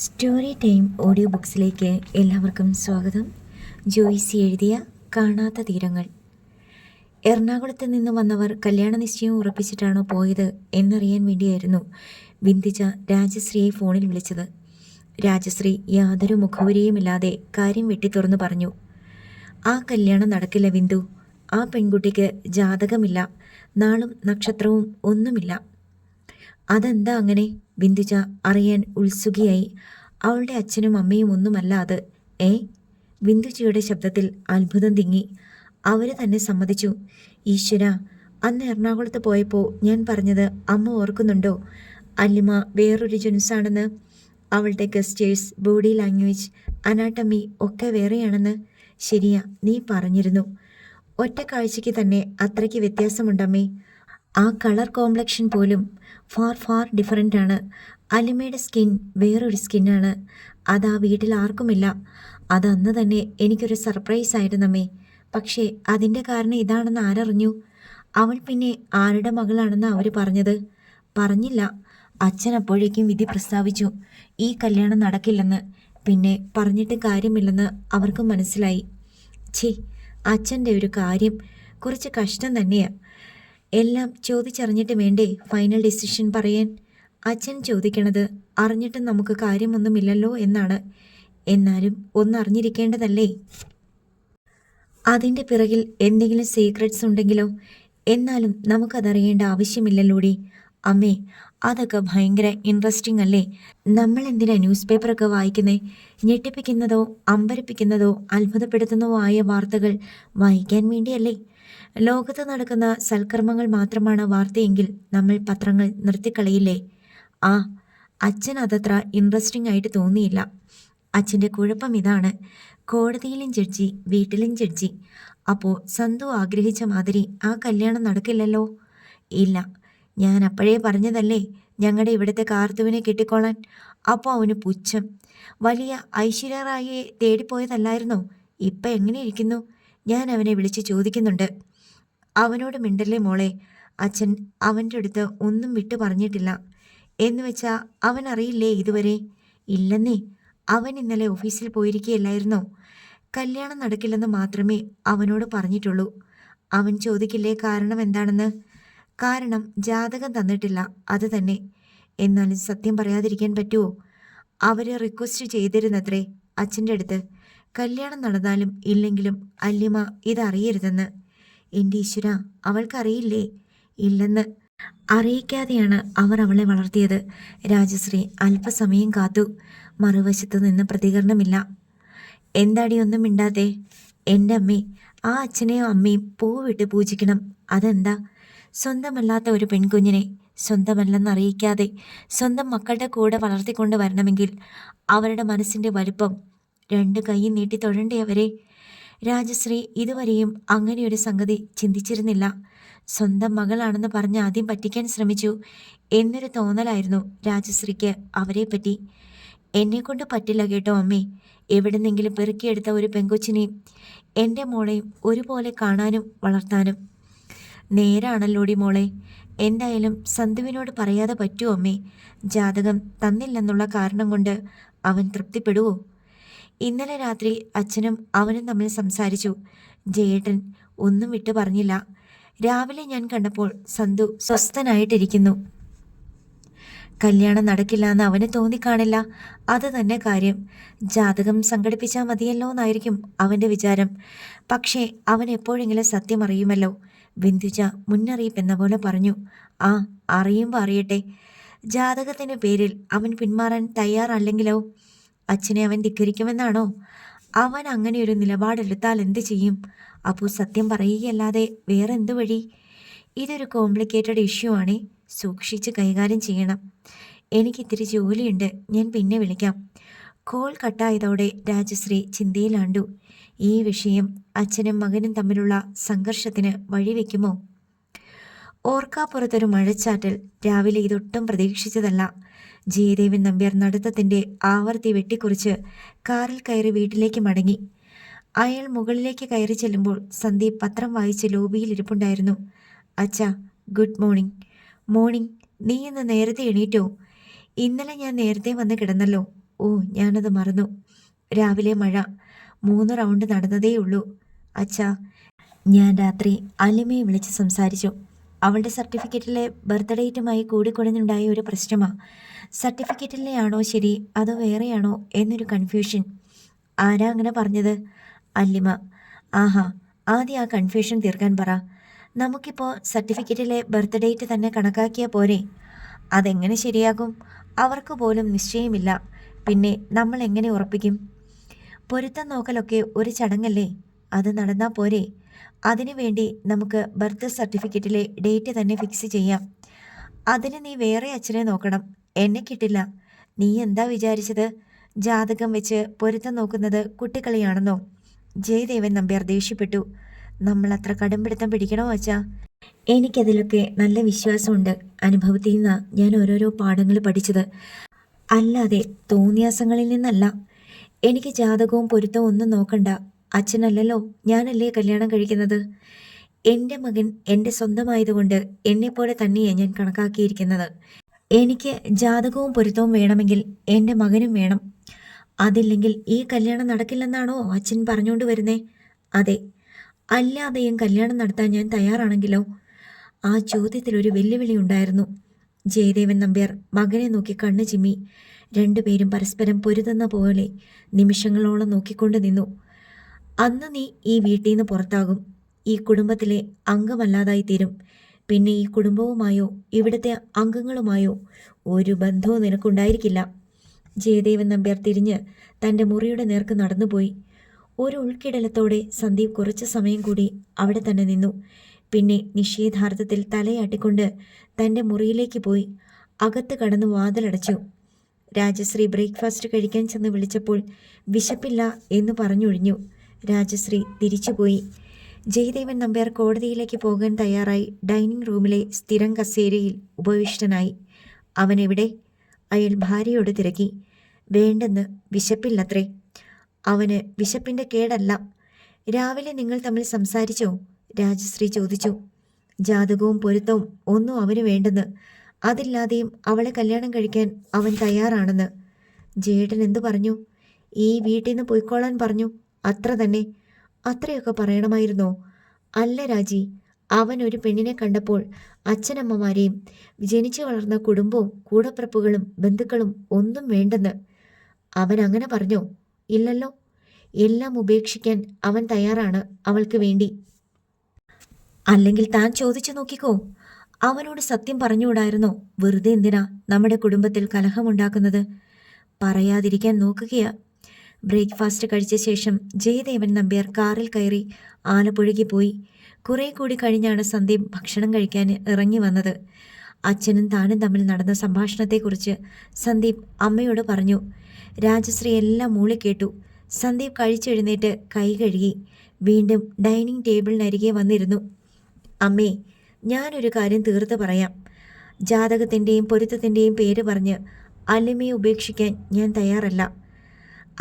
Story time audio ബുക്സിലേക്ക് എല്ലാവർക്കും സ്വാഗതം. ജോയ്സി എഴുതിയ കാണാത്ത തീരങ്ങൾ. എറണാകുളത്ത് നിന്ന് വന്നവർ കല്യാണ നിശ്ചയം ഉറപ്പിച്ചിട്ടാണോ പോയത് എന്നറിയാൻ വേണ്ടിയായിരുന്നു ബിന്ദിജ രാജശ്രീയെ ഫോണിൽ വിളിച്ചത്. രാജശ്രീ യാതൊരു മുഖവുരയുമില്ലാതെ കാര്യം വെട്ടിത്തുറന്നു പറഞ്ഞു. ആ കല്യാണം നടക്കില്ല ബിന്ദു. ആ പെൺകുട്ടിക്ക് ജാതകമില്ല, നാളും നക്ഷത്രവും ഒന്നുമില്ല. അതെന്താ അങ്ങനെ? ബിന്ദുജ അറിയാൻ ഉത്സുകയായി. അവളുടെ അച്ഛനും അമ്മയും ഒന്നുമല്ല അത്. ബിന്ദുജയുടെ ശബ്ദത്തിൽ അത്ഭുതം തിങ്ങി. അവര് തന്നെ സമ്മതിച്ചു. ഈശ്വര, അന്ന് എറണാകുളത്ത് പോയപ്പോൾ ഞാൻ പറഞ്ഞത് അമ്മ ഓർക്കുന്നുണ്ടോ? അല്ലിമ വേറൊരു ജുൻസാണെന്ന്. അവളുടെ ഗസ്റ്റേഴ്സ്, ബോഡി ലാംഗ്വേജ്, അനാട്ടമി ഒക്കെ വേറെയാണെന്ന്. ശരിയാ, നീ പറഞ്ഞിരുന്നു. ഒറ്റ കാഴ്ചയ്ക്ക് തന്നെ അത്രയ്ക്ക് വ്യത്യാസമുണ്ടമ്മേ. ആ കളർ കോംപ്ലക്ഷൻ പോലും ഫാർ ഡിഫറൻ്റ് ആണ്. അലിമയുടെ സ്കിൻ വേറൊരു സ്കിന്നാണ്. അത് ആ വീട്ടിൽ ആർക്കുമില്ല. അതന്ന് തന്നെ എനിക്കൊരു സർപ്രൈസ് ആയിരുന്നമ്മേ. പക്ഷേ അതിൻ്റെ കാരണം ഇതാണെന്ന് ആരറിഞ്ഞു? അവൾ പിന്നെ ആരുടെ മകളാണെന്ന് അവർ പറഞ്ഞത്? പറഞ്ഞില്ല. അച്ഛൻ അപ്പോഴേക്കും വിധി പ്രസ്താവിച്ചു, ഈ കല്യാണം നടക്കില്ലെന്ന്. പിന്നെ പറഞ്ഞിട്ട് കാര്യമില്ലെന്ന് അവർക്ക് മനസ്സിലായി. അച്ഛൻ്റെ ഒരു കാര്യം കുറച്ച് കഷ്ടം തന്നെയാണ്. എല്ലാം ചോദിച്ചറിഞ്ഞിട്ട് വേണ്ടേ ഫൈനൽ ഡിസിഷൻ പറയാൻ? അച്ഛൻ ചോദിക്കണത് അറിഞ്ഞിട്ടും നമുക്ക് കാര്യമൊന്നുമില്ലല്ലോ എന്നാണ്. എന്നാലും ഒന്നറിഞ്ഞിരിക്കേണ്ടതല്ലേ? അതിൻ്റെ പിറകിൽ എന്തെങ്കിലും സീക്രട്സ് ഉണ്ടെങ്കിലോ? എന്നാലും നമുക്കതറിയേണ്ട ആവശ്യമില്ലല്ലോടി. അമ്മേ, അതൊക്കെ ഭയങ്കര ഇൻട്രസ്റ്റിംഗ് അല്ലേ? നമ്മൾ എന്തിനാ ന്യൂസ് പേപ്പറൊക്കെ വായിക്കുന്നേ? ഞെട്ടിപ്പിക്കുന്നതോ അമ്പരപ്പിക്കുന്നതോ അത്ഭുതപ്പെടുത്തുന്നതോ ആയ വാർത്തകൾ വായിക്കാൻ വേണ്ടിയല്ലേ? ലോകത്ത് നടക്കുന്ന സൽക്കർമ്മങ്ങൾ മാത്രമാണ് വാർത്തയെങ്കിൽ നമ്മൾ പത്രങ്ങൾ നിർത്തിക്കളയില്ലേ? അച്ഛൻ അതത്ര ഇൻട്രസ്റ്റിംഗ് ആയിട്ട് തോന്നിയില്ല. അച്ഛൻ്റെ കുഴപ്പം ഇതാണ്, കോടതിയിലും ജഡ്ജി, വീട്ടിലും ജഡ്ജി. അപ്പോൾ സന്തു ആഗ്രഹിച്ച മാതിരി ആ കല്യാണം നടക്കില്ലല്ലോ? ഇല്ല, ഞാൻ അപ്പോഴേ പറഞ്ഞതല്ലേ ഞങ്ങളുടെ ഇവിടുത്തെ കാർത്തുവിനെ കെട്ടിക്കോളാൻ. അപ്പോൾ അവന് പുച്ഛം. വലിയ ഐശ്വര്യ റായിയെ തേടിപ്പോയതല്ലായിരുന്നോ? ഇപ്പം എങ്ങനെ ഇരിക്കുന്നു? ഞാൻ അവനെ വിളിച്ച് ചോദിക്കുന്നുണ്ട്. അവനോട് മിണ്ടല്ലേ മോളെ. അച്ഛൻ അവൻ്റെ അടുത്ത് ഒന്നും വിട്ടു പറഞ്ഞിട്ടില്ല. എന്നുവെച്ചാൽ അവൻ അറിയില്ലേ ഇതുവരെ? ഇല്ലെന്നേ. അവൻ ഇന്നലെ ഓഫീസിൽ പോയിരിക്കുകയല്ലായിരുന്നോ? കല്യാണം നടക്കില്ലെന്ന് മാത്രമേ അവനോട് പറഞ്ഞിട്ടുള്ളൂ. അവൻ ചോദിക്കില്ലേ കാരണം എന്താണെന്ന്? കാരണം ജാതകം തന്നിട്ടില്ല, അത് തന്നെ. എന്നാലും സത്യം പറയാതിരിക്കാൻ പറ്റുമോ? അവർ റിക്വസ്റ്റ് ചെയ്തിരുന്നത്രേ അച്ഛൻ്റെ അടുത്ത്, കല്യാണം നടന്നാലും ഇല്ലെങ്കിലും അല്ലിമ ഇതറിയരുതെന്ന്. എൻ്റെ ഈശ്വര, അവൾക്കറിയില്ലേ? ഇല്ലെന്ന്. അറിയിക്കാതെയാണ് അവർ അവളെ വളർത്തിയത്. രാജശ്രീ അല്പസമയം കാത്തു. മറുവശത്തു നിന്ന് പ്രതികരണമില്ല. എന്താടി ഒന്നും മിണ്ടാതെ? എൻ്റെ അമ്മേ, ആ അച്ഛനെയും അമ്മയും പൂവിട്ട് പൂജിക്കണം. അതെന്താ? സ്വന്തമല്ലാത്ത ഒരു പെൺകുഞ്ഞിനെ സ്വന്തമല്ലെന്നറിയിക്കാതെ സ്വന്തം മക്കളുടെ കൂടെ വളർത്തിക്കൊണ്ട് വരണമെങ്കിൽ അവരുടെ മനസ്സിൻ്റെ വലുപ്പം രണ്ട് കൈ നീട്ടി തൊഴണ്ടേ അവരെ? രാജശ്രീ ഇതുവരെയും അങ്ങനെയൊരു സംഗതി ചിന്തിച്ചിരുന്നില്ല. സ്വന്തം മകളാണെന്ന് പറഞ്ഞ് ആദ്യം പറ്റിക്കാൻ ശ്രമിച്ചു എന്നൊരു തോന്നലായിരുന്നു രാജശ്രീക്ക് അവരെപ്പറ്റി. എന്നെക്കൊണ്ട് പറ്റില്ല കേട്ടോ അമ്മേ. എവിടെന്നെങ്കിലും പെറുക്കിയെടുത്ത ഒരു പെങ്കൊച്ചിനെയും എൻ്റെ മോളെയും ഒരുപോലെ കാണാനും വളർത്താനും. നേരാണല്ലോടി മോളെ. എന്തായാലും സന്തുവിനോട് പറയാതെ പറ്റുമോ അമ്മേ? ജാതകം തന്നില്ലെന്നുള്ള കാരണം കൊണ്ട് അവൻ തൃപ്തിപ്പെടുവോ? ഇന്നലെ രാത്രി അച്ഛനും അവനും തമ്മിൽ സംസാരിച്ചു. ജയേട്ടൻ ഒന്നും വിട്ടു പറഞ്ഞില്ല. രാവിലെ ഞാൻ കണ്ടപ്പോൾ സന്തു സ്വസ്ഥനായിട്ടിരിക്കുന്നു. കല്യാണം നടക്കില്ല എന്ന് അവന് തോന്നിക്കാണില്ല. അത് തന്നെ കാര്യം. ജാതകം സംഘടിപ്പിച്ചാൽ മതിയല്ലോ എന്നായിരിക്കും അവൻ്റെ വിചാരം. പക്ഷേ അവൻ എപ്പോഴെങ്കിലും സത്യം അറിയുമല്ലോ. ബിന്ദുജ മുന്നറിയിപ്പ് എന്ന പോലെ പറഞ്ഞു. അറിയുമ്പോൾ അറിയട്ടെ. ജാതകത്തിൻ്റെ പേരിൽ അവൻ പിന്മാറാൻ തയ്യാറല്ലെങ്കിലോ? അച്ഛനെ അവൻ ധിക്കരിക്കുമെന്നാണോ? അവൻ അങ്ങനെയൊരു നിലപാടെടുത്താൽ എന്ത് ചെയ്യും? അപ്പോൾ സത്യം പറയുകയല്ലാതെ വേറെ എന്ത് വഴി? ഇതൊരു കോംപ്ലിക്കേറ്റഡ് ഇഷ്യൂ ആണേ. സൂക്ഷിച്ച് കൈകാര്യം ചെയ്യണം. എനിക്കിത്തിരി ജോലിയുണ്ട്, ഞാൻ പിന്നെ വിളിക്കാം. കോൾ കട്ടായതോടെ രാജശ്രീ ചിന്തയിലാണ്ടു. ഈ വിഷയം അച്ഛനും മകനും തമ്മിലുള്ള സംഘർഷത്തിന് വഴിവെക്കുമോ? ഓർക്കാപ്പുറത്തൊരു മഴച്ചാറ്റൽ. രാവിലെ ഇതൊട്ടും പ്രതീക്ഷിച്ചതല്ല. ജയദേവൻ നമ്പ്യാർ നടത്തത്തിൻ്റെ ആവർത്തി വെട്ടിക്കുറിച്ച് കാറിൽ കയറി വീട്ടിലേക്ക് മടങ്ങി. അയാൾ മുകളിലേക്ക് കയറി ചെല്ലുമ്പോൾ സന്ദീപ് പത്രം വായിച്ച് ലോബിയിൽ ഇരിപ്പുണ്ടായിരുന്നു. അച്ഛാ, ഗുഡ് മോർണിംഗ്. മോർണിംഗ്. നീ ഇന്ന് നേരത്തെ എണീറ്റോ? ഇന്നലെ ഞാൻ നേരത്തെ വന്ന് കിടന്നല്ലോ. ഓ, ഞാനത് മറന്നു. രാവിലെ മഴ. 3 റൗണ്ട് നടന്നതേയുള്ളൂ. അച്ഛാ, ഞാൻ രാത്രി അലിമയെ വിളിച്ച് സംസാരിച്ചു. അവളുടെ സർട്ടിഫിക്കറ്റിലെ ബർത്ത് ഡേറ്റുമായി കൂടിക്കുടഞ്ഞുണ്ടായ ഒരു പ്രശ്നമാണ്. സർട്ടിഫിക്കറ്റിലെ ആണോ ശരി അതോ വേറെയാണോ എന്നൊരു കൺഫ്യൂഷൻ. ആരാ അങ്ങനെ പറഞ്ഞത്? അല്ലിമ. ആഹാ, ആദ്യം ആ കൺഫ്യൂഷൻ തീർക്കാൻ പറ. നമുക്കിപ്പോൾ സർട്ടിഫിക്കറ്റിലെ ബർത്ത് ഡേറ്റ് തന്നെ കണക്കാക്കിയാൽ പോരെ? അതെങ്ങനെ ശരിയാകും? അവർക്ക് പോലും നിശ്ചയമില്ല. പിന്നെ നമ്മൾ എങ്ങനെ ഉറപ്പിക്കും? പൊരുത്തം നോക്കലൊക്കെ ഒരു ചടങ്ങല്ലേ, അത് നടന്നാൽ പോരെ? അതിനു വേണ്ടി നമുക്ക് ബർത്ത് സർട്ടിഫിക്കറ്റിലെ ഡേറ്റ് തന്നെ ഫിക്സ് ചെയ്യാം. അതിന് നീ വേറെ അച്ഛനെ നോക്കണം, എന്നെ കിട്ടില്ല. നീ എന്താ വിചാരിച്ചത്? ജാതകം വെച്ച് പൊരുത്തം നോക്കുന്നത് കുട്ടിക്കളിയാണെന്നോ? ജയദേവൻ നമ്പ്യാർ ദേഷ്യപ്പെട്ടു. നമ്മൾ അത്ര കടുംപിടുത്തം പിടിക്കണോ അച്ഛാ? എനിക്കതിലൊക്കെ നല്ല വിശ്വാസമുണ്ട്. അനുഭവത്തിൽ നിന്നാണ് ഞാൻ ഓരോരോ പാഠങ്ങൾ പഠിച്ചത്, അല്ലാതെ തോന്നിയാസങ്ങളിൽ നിന്നല്ല. എനിക്ക് ജാതകവും പൊരുത്തവും ഒന്നും നോക്കണ്ട. അച്ഛനല്ലല്ലോ, ഞാനല്ലേ കല്യാണം കഴിക്കുന്നത്. എൻ്റെ മകൻ എൻ്റെ സ്വന്തമായതുകൊണ്ട് എന്നെപ്പോലെ തന്നെയാണ് ഞാൻ കണക്കാക്കിയിരിക്കുന്നത്. എനിക്ക് ജാതകവും പൊരുത്തവും വേണമെങ്കിൽ എൻ്റെ മകനും വേണം. അതില്ലെങ്കിൽ ഈ കല്യാണം നടക്കില്ലെന്നാണോ അച്ഛൻ പറഞ്ഞുകൊണ്ട് വരുന്നേ? അതെ. അല്ലാതെയും കല്യാണം നടത്താൻ ഞാൻ തയ്യാറാണെങ്കിലോ? ആ ചോദ്യത്തിലൊരു വെല്ലുവിളി ഉണ്ടായിരുന്നു. ജയദേവൻ നമ്പ്യാർ മകനെ നോക്കി കണ്ണു ചിമ്മി. രണ്ടുപേരും പരസ്പരം പൊരുതുന്ന പോലെ നിമിഷങ്ങളോളം നോക്കിക്കൊണ്ട് നിന്നു. അന്ന് നീ ഈ വീട്ടിൽ നിന്ന് പുറത്താകും, ഈ കുടുംബത്തിലെ അംഗമല്ലാതായി തീരും. പിന്നെ ഈ കുടുംബവുമായോ ഇവിടുത്തെ അംഗങ്ങളുമായോ ഒരു ബന്ധവും നിനക്കുണ്ടായിരിക്കില്ല. ജയദേവൻ നമ്പ്യാർ തിരിഞ്ഞ് തൻ്റെ മുറിയുടെ നേർക്ക് നടന്നുപോയി. ഒരു ഉൾക്കിടലത്തോടെ സന്ദീപ് കുറച്ചു സമയം കൂടി അവിടെ തന്നെ നിന്നു. പിന്നെ നിശ്ചയദാർത്ഥത്തിൽ തലയാട്ടിക്കൊണ്ട് തൻ്റെ മുറിയിലേക്ക് പോയി അകത്ത് കടന്ന് വാതിലടച്ചു. രാജശ്രീ ബ്രേക്ക്ഫാസ്റ്റ് കഴിക്കാൻ ചെന്ന് വിളിച്ചപ്പോൾ വിശപ്പില്ല എന്ന് പറഞ്ഞൊഴിഞ്ഞു. രാജശ്രീ തിരിച്ചുപോയി. ജയദേവൻ നമ്പ്യാർ കോടതിയിലേക്ക് പോകാൻ തയ്യാറായി ഡൈനിങ് റൂമിലെ സ്ഥിരം കസേരയിൽ ഉപവിഷ്ടനായി. അവനെവിടെ? അയാൾ ഭാര്യയോട് തിരക്കി. വേണ്ടെന്ന്, വിശപ്പില്ലത്രേ. അവന് വിശപ്പിൻ്റെ കേടല്ല. രാവിലെ നിങ്ങൾ തമ്മിൽ സംസാരിച്ചോ? രാജശ്രീ ചോദിച്ചു. ജാതകവും പൊരുത്തവും ഒന്നും അവന് വേണ്ടെന്ന്, അതില്ലാതെയും അവളെ കല്യാണം കഴിക്കാൻ അവൻ തയ്യാറാണെന്ന്. ജേട്ടൻ എന്തു പറഞ്ഞു? ഈ വീട്ടിൽ നിന്ന് പോയിക്കോളാൻ പറഞ്ഞു, അത്ര തന്നെ. അത്രയൊക്കെ പറയണമായിരുന്നോ? അല്ല രാജി, അവൻ ഒരു പെണ്ണിനെ കണ്ടപ്പോൾ അച്ഛനമ്മമാരെയും ജനിച്ചു വളർന്ന കുടുംബവും കൂടപ്പിറപ്പുകളും ബന്ധുക്കളും ഒന്നും വേണ്ടെന്ന്. അവൻ അങ്ങനെ പറഞ്ഞോ? ഇല്ലല്ലോ. എല്ലാം ഉപേക്ഷിക്കാൻ അവൻ തയ്യാറാണ് അവൾക്ക് വേണ്ടി. അല്ലെങ്കിൽ താൻ ചോദിച്ചു നോക്കിക്കോ. അവനോട് സത്യം പറഞ്ഞുകൂടായിരുന്നോ? വെറുതെ എന്തിനാ നമ്മുടെ കുടുംബത്തിൽ കലഹമുണ്ടാക്കുന്നത്? പറയാതിരിക്കാൻ നോക്കുകയാ. ബ്രേക്ക്ഫാസ്റ്റ് കഴിച്ച ശേഷം ജയദേവൻ നമ്പ്യാർ കാറിൽ കയറി ആലപ്പുഴയ്ക്ക് പോയി. കുറേ കൂടി കഴിഞ്ഞാണ് സന്ദീപ് ഭക്ഷണം കഴിക്കാൻ ഇറങ്ങി വന്നത്. അച്ഛനും താനും തമ്മിൽ നടന്ന സംഭാഷണത്തെക്കുറിച്ച് സന്ദീപ് അമ്മയോട് പറഞ്ഞു. രാജശ്രീ എല്ലാം മൂളിക്കേട്ടു. സന്ദീപ് കഴിച്ചെഴുന്നേറ്റ് കൈ കഴുകി വീണ്ടും ഡൈനിങ് ടേബിളിനരികെ വന്നിരുന്നു. അമ്മേ, ഞാനൊരു കാര്യം തീർത്ത് പറയാം. ജാതകത്തിൻ്റെയും പൊരുത്തത്തിൻ്റെയും പേര് പറഞ്ഞ് അല്ലിമയെ ഉപേക്ഷിക്കാൻ ഞാൻ തയ്യാറല്ല.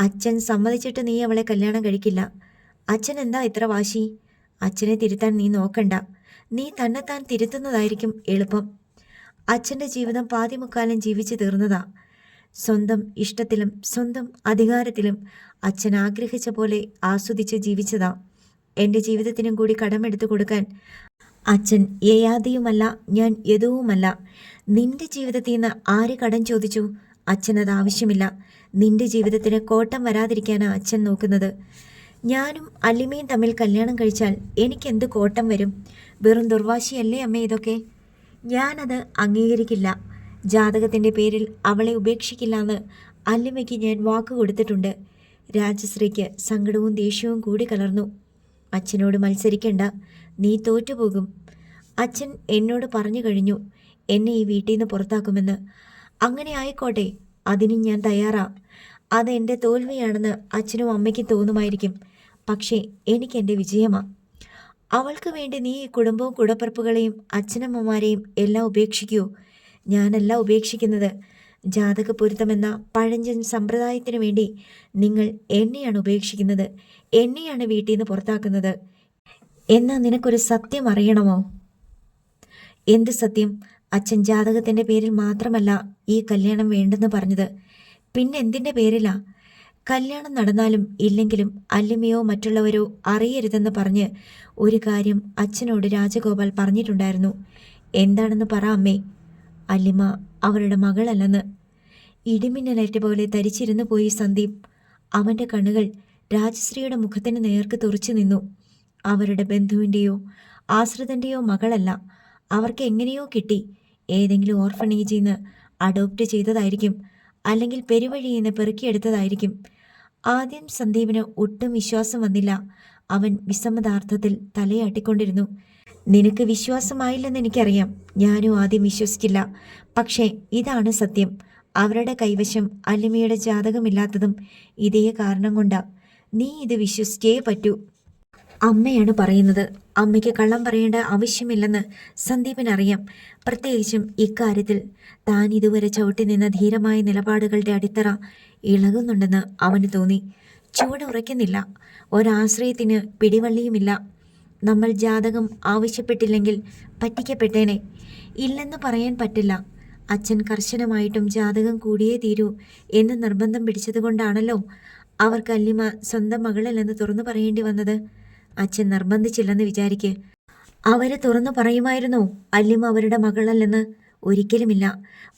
അച്ഛൻ സമ്മതിച്ചിട്ട് നീ അവളെ കല്യാണം കഴിക്കില്ല. അച്ഛൻ എന്താ ഇത്ര വാശി? അച്ഛനെ തിരുത്താൻ നീ നോക്കണ്ട. നീ തന്നെത്താൻ തിരുത്തുന്നതായിരിക്കും എളുപ്പം. അച്ഛൻ്റെ ജീവിതം പാതിമുക്കാലം ജീവിച്ചു തീർന്നതാ. സ്വന്തം ഇഷ്ടത്തിലും സ്വന്തം അധികാരത്തിലും അച്ഛൻ ആഗ്രഹിച്ച പോലെ ആസ്വദിച്ച് ജീവിച്ചതാ. എൻ്റെ ജീവിതത്തിനും കൂടി കടമെടുത്തു കൊടുക്കാൻ അച്ഛൻ യയാതിയുമല്ല, ഞാൻ യദുവുമല്ല. നിന്റെ ജീവിതത്തിൽ നിന്ന് ആര് കടം ചോദിച്ചു? അച്ഛനത് ആവശ്യമില്ല. നിന്റെ ജീവിതത്തിന് കോട്ടം വരാതിരിക്കാനാണ് അച്ഛൻ നോക്കുന്നത്. ഞാനും അല്ലിമയും തമ്മിൽ കല്യാണം കഴിച്ചാൽ എനിക്കെന്ത് കോട്ടം വരും? വെറും ദുർവാശിയല്ലേ അമ്മേ ഇതൊക്കെ? ഞാനത് അംഗീകരിക്കില്ല. ജാതകത്തിൻ്റെ പേരിൽ അവളെ ഉപേക്ഷിക്കില്ല എന്ന് അല്ലിമയ്ക്ക് ഞാൻ വാക്ക് കൊടുത്തിട്ടുണ്ട്. രാജശ്രീക്ക് സങ്കടവും ദേഷ്യവും കൂടി കലർന്നു. അച്ഛനോട് മത്സരിക്കണ്ട, നീ തോറ്റുപോകും. അച്ഛൻ എന്നോട് പറഞ്ഞു കഴിഞ്ഞു എന്നെ ഈ വീട്ടിൽ നിന്ന് പുറത്താക്കുമെന്ന്. അങ്ങനെ ആയിക്കോട്ടെ, അതിനും ഞാൻ തയ്യാറാ. അത് എൻ്റെ തോൽവിയാണെന്ന് അച്ഛനും അമ്മയ്ക്കും തോന്നുമായിരിക്കും. പക്ഷേ എനിക്കെൻ്റെ വിജയമാണ്. അവൾക്ക് വേണ്ടി നീ ഈ കുടുംബവും കുടപ്പിറപ്പുകളെയും അച്ഛനമ്മമാരെയും എല്ലാം ഉപേക്ഷിക്കൂ. ഞാനല്ല ഉപേക്ഷിക്കുന്നത്. ജാതക പൊരുത്തമെന്ന പഴഞ്ചൻ സമ്പ്രദായത്തിനു വേണ്ടി നിങ്ങൾ എന്നെയാണ് ഉപേക്ഷിക്കുന്നത്, എന്നെയാണ് വീട്ടിൽ നിന്ന് പുറത്താക്കുന്നത്. എന്നാൽ നിനക്കൊരു സത്യം അറിയണമോ? എന്ത് സത്യം? അച്ഛൻ ജാതകത്തിൻ്റെ പേരിൽ മാത്രമല്ല ഈ കല്യാണം വേണ്ടെന്ന് പറഞ്ഞത്. പിന്നെ എന്തിൻ്റെ പേരിലാ? കല്യാണം നടന്നാലും ഇല്ലെങ്കിലും അല്ലിമയോ മറ്റുള്ളവരോ അറിയരുതെന്ന് പറഞ്ഞ് ഒരു കാര്യം അച്ഛനോട് രാജഗോപാൽ പറഞ്ഞിട്ടുണ്ടായിരുന്നു. എന്താണെന്ന് പറ അമ്മേ. അല്ലിമ അവരുടെ മകളല്ലെന്ന്. ഇടിമിന്നലേറ്റ പോലെ തരിച്ചിരുന്നു പോയി സന്ദീപ്. അവൻ്റെ കണ്ണുകൾ രാജശ്രീയുടെ മുഖത്തിന് നേർക്ക് തുറച്ചു നിന്നു. അവരുടെ ബന്ധുവിൻ്റെയോ ആശ്രിതൻ്റെയോ മകളല്ല. അവർക്ക് എങ്ങനെയോ കിട്ടി. ഏതെങ്കിലും ഓർഫണേജിൽ നിന്ന് അഡോപ്റ്റ് ചെയ്തതായിരിക്കും, അല്ലെങ്കിൽ പെരുവഴിയിൽ നിന്ന് പെറുക്കിയെടുത്തതായിരിക്കും. ആദ്യം സന്ദീപിന് ഒട്ടും വിശ്വാസം വന്നില്ല. അവൻ വിസമ്മതാർത്ഥത്തിൽ തലയാട്ടിക്കൊണ്ടിരുന്നു. നിനക്ക് വിശ്വാസമായില്ലെന്ന് എനിക്കറിയാം. ഞാനും ആദ്യം വിശ്വസിച്ചില്ല. പക്ഷേ ഇതാണ് സത്യം. അവരുടെ കൈവശം അല്ലിമയുടെ ജാതകമില്ലാത്തതും ഇതേ കാരണം കൊണ്ടാ. നീ ഇത് വിശ്വസിച്ചേ പറ്റൂ. അമ്മയാണ് പറയുന്നത്. അമ്മയ്ക്ക് കള്ളം പറയേണ്ട ആവശ്യമില്ലെന്ന് സന്ദീപിനറിയാം. പ്രത്യേകിച്ചും ഇക്കാര്യത്തിൽ താൻ ഇതുവരെ ചവിട്ടി നിന്ന ധീരമായ നിലപാടുകളുടെ അടിത്തറ ഇളകുന്നുണ്ടെന്ന് അവന് തോന്നി. ചുവട് ഉറയ്ക്കുന്നില്ല. ഒരാശ്രയത്തിന് പിടിവള്ളിയുമില്ല. നമ്മൾ ജാതകം ആവശ്യപ്പെട്ടില്ലെങ്കിൽ പറ്റിക്കപ്പെട്ടേനെ. ഇല്ലെന്ന് പറയാൻ പറ്റില്ല. അച്ഛൻ കർശനമായിട്ടും ജാതകം കൂടിയേ തീരൂ എന്ന് നിർബന്ധം പിടിച്ചതുകൊണ്ടാണല്ലോ അവർക്ക് അല്ലിമ സ്വന്തം മകളല്ലെന്ന് തുറന്നു പറയേണ്ടി വന്നത്. അച്ഛൻ നിർബന്ധിച്ചില്ലെന്ന് വിചാരിക്ക്. അവര് തുറന്നു പറയുമായിരുന്നോ അല്ലിമ അവരുടെ മകളല്ലെന്ന്? ഒരിക്കലുമില്ല.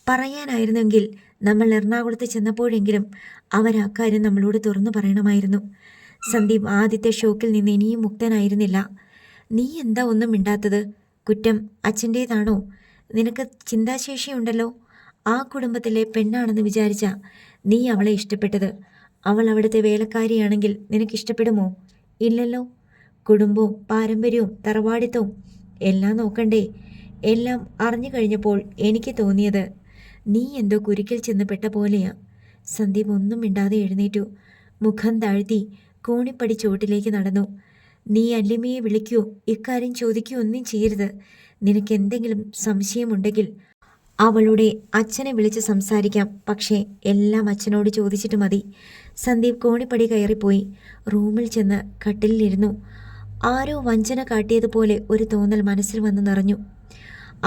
പറയാനായിരുന്നെങ്കിൽ നമ്മൾ എറണാകുളത്ത് ചെന്നപ്പോഴെങ്കിലും അവരക്കാര്യം നമ്മളോട് തുറന്നു പറയണമായിരുന്നു. സന്ദീപ് ആദ്യത്തെ ഷോക്കിൽ നിന്ന് ഇനിയും മുക്തനായിരുന്നില്ല. നീ എന്താ ഒന്നും മിണ്ടാത്തത്? കുറ്റം അച്ഛൻ്റേതാണോ? നിനക്ക് ചിന്താശേഷിയുണ്ടല്ലോ. ആ കുടുംബത്തിലെ പെണ്ണാണെന്ന് വിചാരിച്ച നീ അവളെ ഇഷ്ടപ്പെട്ടത്. അവൾ അവിടുത്തെ വേലക്കാരിയാണെങ്കിൽ നിനക്കിഷ്ടപ്പെടുമോ? ഇല്ലല്ലോ. കുടുംബവും പാരമ്പര്യവും തറവാടിത്തവും എല്ലാം നോക്കണ്ടേ? എല്ലാം അറിഞ്ഞു കഴിഞ്ഞപ്പോൾ എനിക്ക് തോന്നിയത് നീ എന്തോ കുരുക്കിൽ ചെന്ന് പെട്ട പോലെയാ. സന്ദീപ് ഒന്നും മിണ്ടാതെ എഴുന്നേറ്റു. മുഖം താഴ്ത്തി കോണിപ്പടി ചുവട്ടിലേക്ക് നടന്നു. നീ അല്ലിമയെ വിളിക്കൂ, ഇക്കാര്യം ചോദിക്കൂ ഒന്നും ചെയ്യരുത്. നിനക്ക് എന്തെങ്കിലും സംശയമുണ്ടെങ്കിൽ അവളുടെ അച്ഛനെ വിളിച്ച് സംസാരിക്കാം. പക്ഷേ എല്ലാം അച്ഛനോട് ചോദിച്ചിട്ട് മതി. സന്ദീപ് കോണിപ്പടി കയറിപ്പോയി റൂമിൽ ചെന്ന് കട്ടിലിരുന്നു. ആരോ വഞ്ചന കാട്ടിയതുപോലെ ഒരു തോന്നൽ മനസ്സിൽ വന്ന് നിറഞ്ഞു.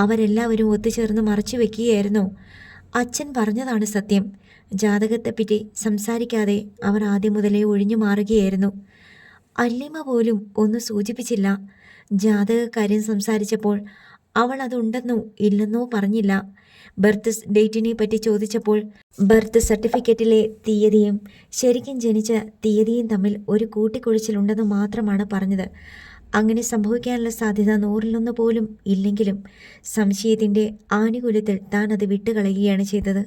അവരെല്ലാവരും ഒത്തുചേർന്ന് മറച്ചു വെക്കുകയായിരുന്നോ? അച്ഛൻ പറഞ്ഞതാണ് സത്യം. ജാതകത്തെപ്പറ്റി സംസാരിക്കാതെ അവർ ആദ്യം മുതലേ ഒഴിഞ്ഞു മാറുകയായിരുന്നു. അല്ലിമ പോലും ഒന്ന് സൂചിപ്പിച്ചില്ല. ജാതകക്കാര്യം സംസാരിച്ചപ്പോൾ അവൾ അതുണ്ടെന്നോ ഇല്ലെന്നോ പറഞ്ഞില്ല. ബർത്ത് ഡേറ്റിനെ പറ്റി ചോദിച്ചപ്പോൾ ബർത്ത് സർട്ടിഫിക്കറ്റിലെ തീയതിയും ശരിക്കും ജനിച്ച തീയതിയും തമ്മിൽ ഒരു കൂട്ടിക്കുഴച്ചിലുണ്ടെന്ന് മാത്രമാണ് പറഞ്ഞത്. അങ്ങനെ സംഭവിക്കാനുള്ള സാധ്യത 100-1 പോലും ഇല്ലെങ്കിലും സംശയത്തിൻ്റെ ആനുകൂല്യത്തിൽ താൻ അത് വിട്ടുകളയുകയാണ് ചെയ്തത്.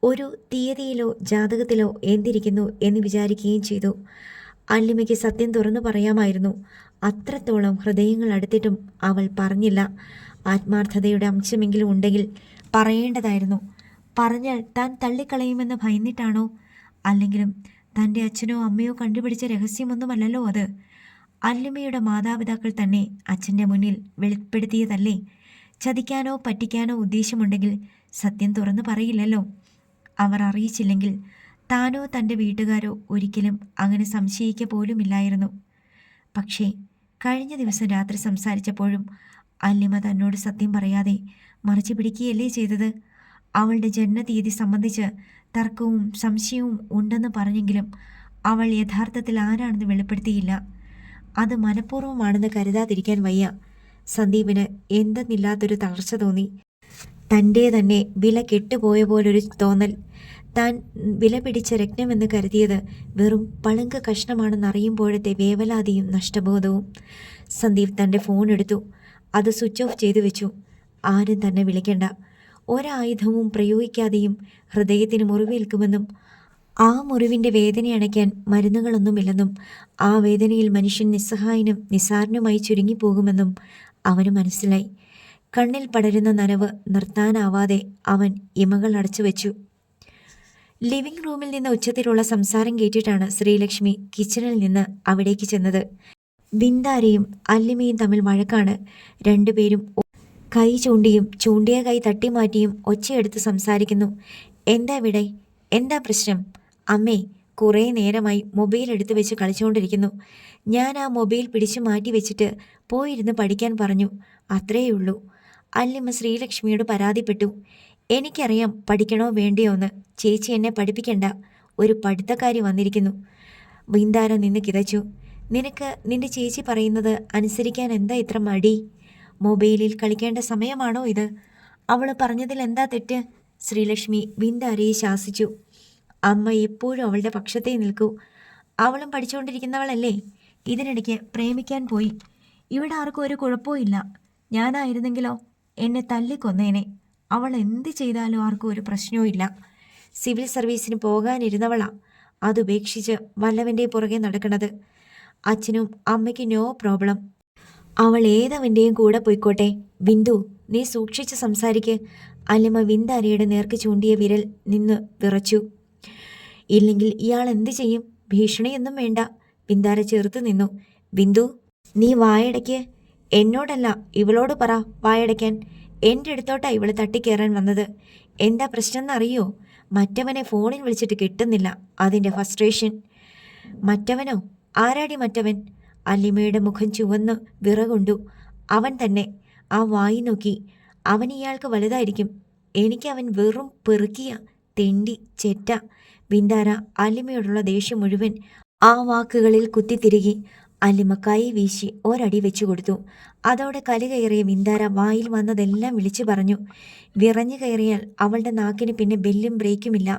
ഒരു തീയതിയിലോ ജാതകത്തിലോ എന്തിരിക്കുന്നു എന്ന് വിചാരിക്കുകയും ചെയ്തു. അല്ലിമയ്ക്ക് സത്യം തുറന്നു പറയാമായിരുന്നു. അത്രത്തോളം ഹൃദയങ്ങൾ അടുത്തിട്ടും അവൾ പറഞ്ഞില്ല. ആത്മാർത്ഥതയുടെ അംശമെങ്കിലും ഉണ്ടെങ്കിൽ പറയേണ്ടതായിരുന്നു. പറഞ്ഞാൽ താൻ തള്ളിക്കളയുമെന്ന് ഭയന്നിട്ടാണോ? അല്ലെങ്കിലും തൻ്റെ അച്ഛനോ അമ്മയോ കണ്ടുപിടിച്ച രഹസ്യമൊന്നുമല്ലല്ലോ അത്. അല്ലിമയുടെ മാതാപിതാക്കൾ തന്നെ അച്ഛൻ്റെ മുന്നിൽ വെളിപ്പെടുത്തിയതല്ലേ? ചതിക്കാനോ പറ്റിക്കാനോ ഉദ്ദേശമുണ്ടെങ്കിൽ സത്യം തുറന്നു പറയില്ലല്ലോ. അവർ അറിയിച്ചില്ലെങ്കിൽ താനോ തൻ്റെ വീട്ടുകാരോ ഒരിക്കലും അങ്ങനെ സംശയിക്ക പോലുമില്ലായിരുന്നു. പക്ഷേ കഴിഞ്ഞ ദിവസം രാത്രി സംസാരിച്ചപ്പോഴും അല്ലിമ തന്നോട് സത്യം പറയാതെ മറച്ചു പിടിക്കുകയല്ലേ ചെയ്തത്. അവളുടെ ജന്മതീയതി സംബന്ധിച്ച് തർക്കവും സംശയവും ഉണ്ടെന്ന് പറഞ്ഞെങ്കിലും അവൾ യഥാർത്ഥത്തിൽ ആരാണെന്ന് വെളിപ്പെടുത്തിയില്ല. അത് മനഃപൂർവ്വമാണെന്ന് കരുതാതിരിക്കാൻ വയ്യ. സന്ദീപിന് എന്തെന്നില്ലാത്തൊരു തളർച്ച തോന്നി. തൻ്റെ തന്നെ വില കെട്ടുപോയ പോലൊരു തോന്നൽ. താൻ വില പിടിച്ച രത്നമെന്ന് കരുതിയത് വെറും പളുങ്ക് കഷ്ണമാണെന്നറിയുമ്പോഴത്തെ വേവലാതിയും നഷ്ടബോധവും. സന്ദീപ് തൻ്റെ ഫോൺ എടുത്തു. അത് സ്വിച്ച് ഓഫ് ചെയ്തു വെച്ചു. ആരും തന്നെ വിളിക്കണ്ട. ഒരായുധവും പ്രയോഗിക്കാതെയും ഹൃദയത്തിന് മുറിവേൽക്കുമെന്നും ആ മുറിവിൻ്റെ വേദന അണയ്ക്കാൻ മരുന്നുകളൊന്നുമില്ലെന്നും ആ വേദനയിൽ മനുഷ്യൻ നിസ്സഹായനും നിസ്സാരനുമായി ചുരുങ്ങിപ്പോകുമെന്നും അവന് മനസ്സിലായി. കണ്ണിൽ പടരുന്ന നനവ് നിർത്താനാവാതെ അവൻ ഇമകൾ അടച്ചു വെച്ചു. ലിവിംഗ് റൂമിൽ നിന്ന് ഉച്ചത്തിലുള്ള സംസാരം കേട്ടിട്ടാണ് ശ്രീലക്ഷ്മി കിച്ചണിൽ നിന്ന് അവിടേക്ക് ചെന്നത്. ബിന്ദാരയും അല്ലിമയും തമ്മിൽ വഴക്കാണ്. രണ്ടുപേരും കൈ ചൂണ്ടിയും ചൂണ്ടിയ കൈ തട്ടിമാറ്റിയും ഒച്ചയെടുത്ത് സംസാരിക്കുന്നു. എന്താ ഇവിടെ? എന്താ പ്രശ്നം? അമ്മേ, കുറേ നേരമായി മൊബൈൽ എടുത്ത് വെച്ച് കളിച്ചുകൊണ്ടിരിക്കുന്നു. ഞാൻ ആ മൊബൈൽ പിടിച്ചു മാറ്റി വെച്ചിട്ട് പോയിരുന്ന് പഠിക്കാൻ പറഞ്ഞു. അത്രയേ ഉള്ളൂ. അല്ലിമ ശ്രീലക്ഷ്മിയോട് പരാതിപ്പെട്ടു. എനിക്കറിയാം പഠിക്കണോ വേണ്ടയോ എന്ന്. ചേച്ചി എന്നെ പഠിപ്പിക്കണ്ട. ഒരു പഠിത്തക്കാരി വന്നിരിക്കുന്നു. വിന്ദാര നിന്ന് കിതച്ചു. നിനക്ക് നിന്റെ ചേച്ചി പറയുന്നത് അനുസരിക്കാൻ എന്താ ഇത്ര മടി? മൊബൈലിൽ കളിക്കേണ്ട സമയമാണോ ഇത്? അവൾ പറഞ്ഞതിൽ എന്താ തെറ്റ്? ശ്രീലക്ഷ്മി വിന്ദാരയെ ശാസിച്ചു. അമ്മ എപ്പോഴും അവളുടെ പക്ഷത്തേ നിൽക്കൂ. അവളും പഠിച്ചുകൊണ്ടിരിക്കുന്നവളല്ലേ. ഇതിനിടയ്ക്ക് പ്രേമിക്കാൻ പോയി. ഇവിടെ ആർക്കും ഒരു കുഴപ്പവും ഇല്ല. ഞാനായിരുന്നെങ്കിലോ എന്നെ തല്ലിക്കൊന്നേനെ. അവൾ എന്ത് ചെയ്താലും ആർക്കും ഒരു പ്രശ്നവും ഇല്ല. സിവിൽ സർവീസിന് പോകാനിരുന്നവളാ അതുപേക്ഷിച്ച് വല്ലവൻ്റെ പുറകെ നടക്കണത്. അച്ഛനും അമ്മയ്ക്ക് നോ പ്രോബ്ലം. അവൾ ഏതവൻ്റെയും കൂടെ പോയിക്കോട്ടെ. ബിന്ദു, നീ സൂക്ഷിച്ച് സംസാരിക്ക്. അല്ലിമ വിന്ദാരയുടെ നേർക്ക് ചൂണ്ടിയ വിരൽ നിന്ന് വിറച്ചു. ഇല്ലെങ്കിൽ ഇയാൾ എന്തു ചെയ്യും? ഭീഷണിയൊന്നും വേണ്ട. വിന്ദാര ചേർത്ത് നിന്നു. ബിന്ദു, നീ വായടയ്ക്ക്. എന്നോടല്ല, ഇവളോട് പറ വായടയ്ക്കാൻ. എൻ്റെ അടുത്തോട്ടാ ഇവള് തട്ടിക്കയറാൻ വന്നത്. എന്താ പ്രശ്നം എന്നറിയോ? മറ്റവനെ ഫോണിൽ വിളിച്ചിട്ട് കിട്ടുന്നില്ല. അതിൻ്റെ ഫ്രസ്ട്രേഷൻ. മറ്റവനോ? ആരാടി മറ്റവൻ? അല്ലിമയുടെ മുഖം ചുവന്ന് വിറകൊണ്ടു. അവൻ തന്നെ. ആ വായി നോക്കി. അവൻ ഇയാൾക്ക് വലുതായിരിക്കും. എനിക്ക് അവൻ വെറും പെറുക്കിയ തെണ്ടി ചെറ്റ. വിന്ദാര അല്ലിമയോടുള്ള ദേഷ്യം മുഴുവൻ ആ വാക്കുകളിൽ കുത്തിത്തിരുകി. അല്ലിമ കൈ വീശി ഒരടി വെച്ചു കൊടുത്തു. അതോടെ കയറിയ വിന്ദാര വായിൽ വന്നതെല്ലാം വിളിച്ചു പറഞ്ഞു. വിറഞ്ഞു കയറിയാൽ അവളുടെ നാക്കിന് പിന്നെ ബെല്ലും ബ്രേക്കുമില്ല.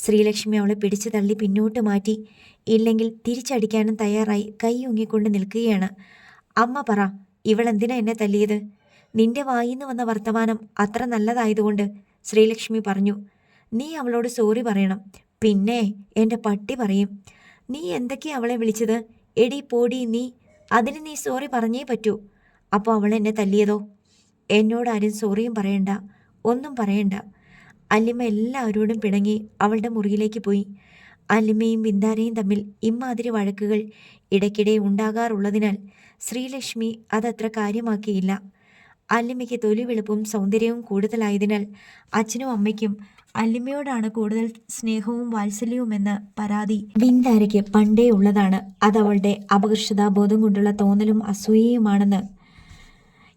ശ്രീലക്ഷ്മി അവളെ പിടിച്ചു തള്ളി പിന്നോട്ട് മാറ്റി. ഇല്ലെങ്കിൽ തിരിച്ചടിക്കാനും തയ്യാറായി കൈ ഊങ്ങിക്കൊണ്ട് നിൽക്കുകയാണ്. അമ്മ പറ, ഇവളെന്തിനാ എന്നെ തല്ലിയത്? നിന്റെ വായിന്ന് വന്ന വർത്തമാനം അത്ര നല്ലതായതുകൊണ്ട്, ശ്രീലക്ഷ്മി പറഞ്ഞു. നീ അവളോട് സോറി പറയണം. പിന്നെ എൻ്റെ പട്ടി പറയും. നീ എന്തൊക്കെയാ അവളെ വിളിച്ചത്? എടി പോടി നീ. അതിന് നീ സോറി പറഞ്ഞേ പറ്റൂ. അപ്പോൾ അവൾ എന്നെ തല്ലിയതോ? എന്നോടാരും സോറിയും പറയണ്ട, ഒന്നും പറയണ്ട. അല്ലിമ എല്ലാവരോടും പിണങ്ങി അവളുടെ മുറിയിലേക്ക് പോയി. അല്ലിമയും വിന്ദാരയും തമ്മിൽ ഇമ്മാതിരി വഴക്കുകൾ ഇടയ്ക്കിടെ ഉണ്ടാകാറുള്ളതിനാൽ ശ്രീലക്ഷ്മി അതത്ര കാര്യമാക്കിയില്ല. അല്ലിമയ്ക്ക് തൊലിവെളുപ്പും സൗന്ദര്യവും കൂടുതലായതിനാൽ അച്ഛനും അമ്മയ്ക്കും അല്ലിമയോടാണ് കൂടുതൽ സ്നേഹവും വാത്സല്യവുമെന്ന പരാതി വിന്ദാരയ്ക്ക് പണ്ടേ ഉള്ളതാണ്. അതവളുടെ അപകർഷതാബോധം കൊണ്ടുള്ള തോന്നലും അസൂയയുമാണെന്ന്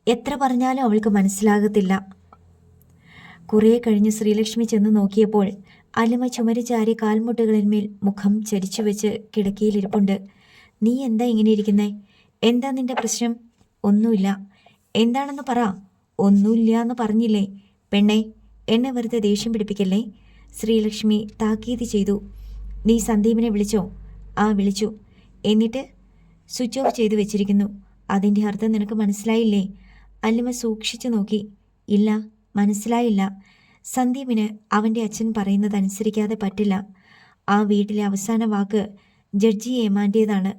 എത്ര പറഞ്ഞാലും അവൾക്ക് മനസ്സിലാകത്തില്ല. കുറേ കഴിഞ്ഞ് ശ്രീലക്ഷ്മി ചെന്ന് നോക്കിയപ്പോൾ അല്ലിമ ചുമരി ചാരി കാൽമുട്ടുകളിന്മേൽ മുഖം ചരിച്ചു വെച്ച് കിടക്കയിലിരിപ്പുണ്ട്. നീ എന്താ ഇങ്ങനെ ഇരിക്കുന്നേ? എന്താ നിന്റെ പ്രശ്നം? ഒന്നുമില്ല. എന്താണെന്ന് പറ. ഒന്നുമില്ല എന്ന് പറഞ്ഞില്ലേ? പെണ്ണെ, എന്നെ വെറുതെ ദേഷ്യം പിടിപ്പിക്കല്ലേ. ശ്രീലക്ഷ്മി താക്കീത് ചെയ്തു. നീ സന്ദീപിനെ വിളിച്ചോ? ആ വിളിച്ചു. എന്നിട്ട്? സ്വിച്ച് ഓഫ് ചെയ്തു വെച്ചിരിക്കുന്നു. അതിൻ്റെ അർത്ഥം നിനക്ക് മനസ്സിലായില്ലേ? അല്ലിമ സൂക്ഷിച്ചു നോക്കി. ഇല്ല, മനസ്സിലായില്ല. സന്ദീപിന് അവൻ്റെ അച്ഛൻ പറയുന്നത് അനുസരിക്കാതെ പറ്റില്ല. ആ വീട്ടിലെ അവസാന വാക്ക് ജഡ്ജി ഏമാൻ്റേതാണ്.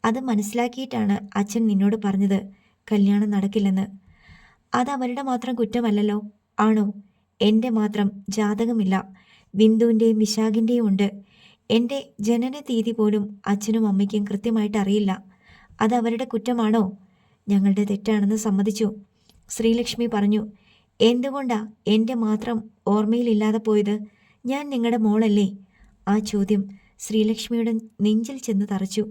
അത് മനസ്സിലാക്കിയിട്ടാണ് അച്ഛൻ നിന്നോട് പറഞ്ഞത് കല്യാണം നടക്കില്ലെന്ന്. അത് അവരുടെ മാത്രം കുറ്റമല്ലല്ലോ. ആണോ? എൻ്റെ മാത്രം ജാതകമില്ല. ബിന്ദുവിൻ്റെയും വിശാഖിൻ്റെയും ഉണ്ട്. എൻ്റെ ജനന തീയതി പോലും അച്ഛനും അമ്മയ്ക്കും കൃത്യമായിട്ട് അറിയില്ല. അത് അവരുടെ കുറ്റമാണോ? ഞങ്ങളുടെ തെറ്റാണെന്ന് സമ്മതിച്ചു. ശ്രീലക്ഷ്മി പറഞ്ഞു. എന്തുകൊണ്ടാ എൻ്റെ മാത്രം ഓർമ്മയിലില്ലാതെ പോയത്? ഞാൻ നിങ്ങളുടെ മോളല്ലേ? ആ ചോദ്യം ശ്രീലക്ഷ്മിയുടെ നെഞ്ചിൽ ചെന്ന് തറച്ചു.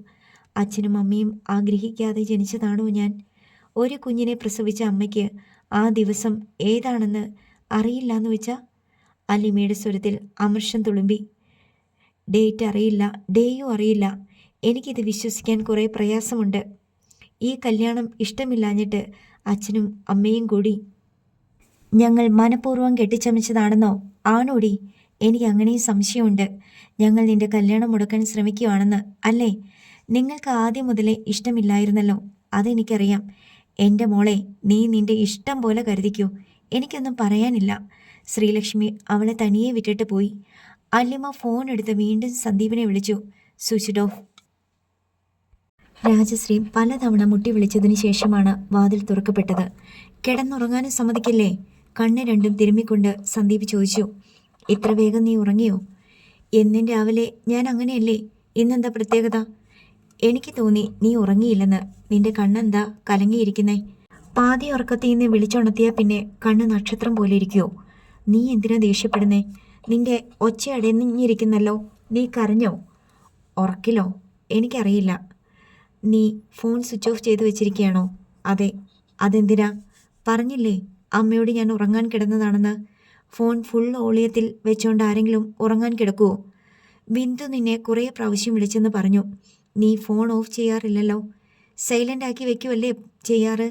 അച്ഛനും അമ്മയും ആഗ്രഹിക്കാതെ ജനിച്ചതാണോ ഞാൻ? ഒരു കുഞ്ഞിനെ പ്രസവിച്ച അമ്മയ്ക്ക് ആ ദിവസം ഏതാണെന്ന് അറിയില്ല എന്ന് വെച്ചാ? അല്ലിമയുടെ സ്വരത്തിൽ അമർഷം തുളുമ്പി. ഡേറ്റ് അറിയില്ല, ഡേയും അറിയില്ല. എനിക്കിത് വിശ്വസിക്കാൻ കുറേ പ്രയാസമുണ്ട്. ഈ കല്യാണം ഇഷ്ടമില്ലാഞ്ഞിട്ട് അച്ഛനും അമ്മയും കൂടി ഞങ്ങൾ മനഃപൂർവ്വം കെട്ടിച്ചമച്ചതാണെന്നോ? ആണോടി? എനിക്ക് അങ്ങനെയും സംശയമുണ്ട്. ഞങ്ങൾ നിന്റെ കല്യാണം മുടക്കാൻ ശ്രമിക്കുകയാണെന്ന് അല്ലേ? നിങ്ങൾക്ക് ആദ്യം മുതലേ ഇഷ്ടമില്ലായിരുന്നല്ലോ. അതെനിക്കറിയാം. എൻ്റെ മോളെ, നീ നിന്റെ ഇഷ്ടം പോലെ കരുതിക്കൂ. എനിക്കൊന്നും പറയാനില്ല. ശ്രീലക്ഷ്മി അവളെ തനിയെ വിട്ടിട്ട് പോയി. അല്ലിമ ഫോൺ എടുത്ത് വീണ്ടും സന്ദീപിനെ വിളിച്ചു. Switched off. രാജശ്രീ പലതവണ മുട്ടി വിളിച്ചതിന് ശേഷമാണ് വാതിൽ തുറക്കപ്പെട്ടത്. കിടന്നുറങ്ങാനും സമ്മതിക്കില്ലേ? കണ്ണ് രണ്ടും തിരുമ്മിക്കൊണ്ട് സന്ദീപ് ചോദിച്ചു. ഇത്ര വേഗം നീ ഉറങ്ങിയോ? എന്നും രാവിലെ ഞാൻ അങ്ങനെയല്ലേ. ഇന്നെന്താ പ്രത്യേകത? എനിക്ക് തോന്നി നീ ഉറങ്ങിയില്ലെന്ന്. നിന്റെ കണ്ണെന്താ കലങ്ങിയിരിക്കുന്നേ? പാതി ഉറക്കത്തിൽ നിന്ന് വിളിച്ചുണർത്തിയാൽ പിന്നെ കണ്ണ് നക്ഷത്രം പോലെ ഇരിക്കുമോ? നീ എന്തിനാ ദേഷ്യപ്പെടുന്നേ? നിന്റെ ഒച്ച അടഞ്ഞിരിക്കുന്നല്ലോ. നീ കരഞ്ഞോ? ഉറക്കിലോ? എനിക്കറിയില്ല. നീ ഫോൺ സ്വിച്ച് ഓഫ് ചെയ്ത് വെച്ചിരിക്കുകയാണോ? അതെ. അതെന്തിനാ? പറഞ്ഞില്ലേ അമ്മയോട് ഞാൻ ഉറങ്ങാൻ കിടന്നതാണെന്ന്. ഫോൺ ഫുൾ വോളിയത്തിൽ വെച്ചോണ്ട് ആരെങ്കിലും ഉറങ്ങാൻ കിടക്കുവോ? ബിന്ദു നിന്നെ കുറേ പ്രാവശ്യം വിളിച്ചെന്ന് പറഞ്ഞു. നീ ഫോൺ ഓഫ് ചെയ്യാറില്ലല്ലോ. സൈലൻ്റ് ആക്കി വെക്കുമല്ലേ ചെയ്യാറ്?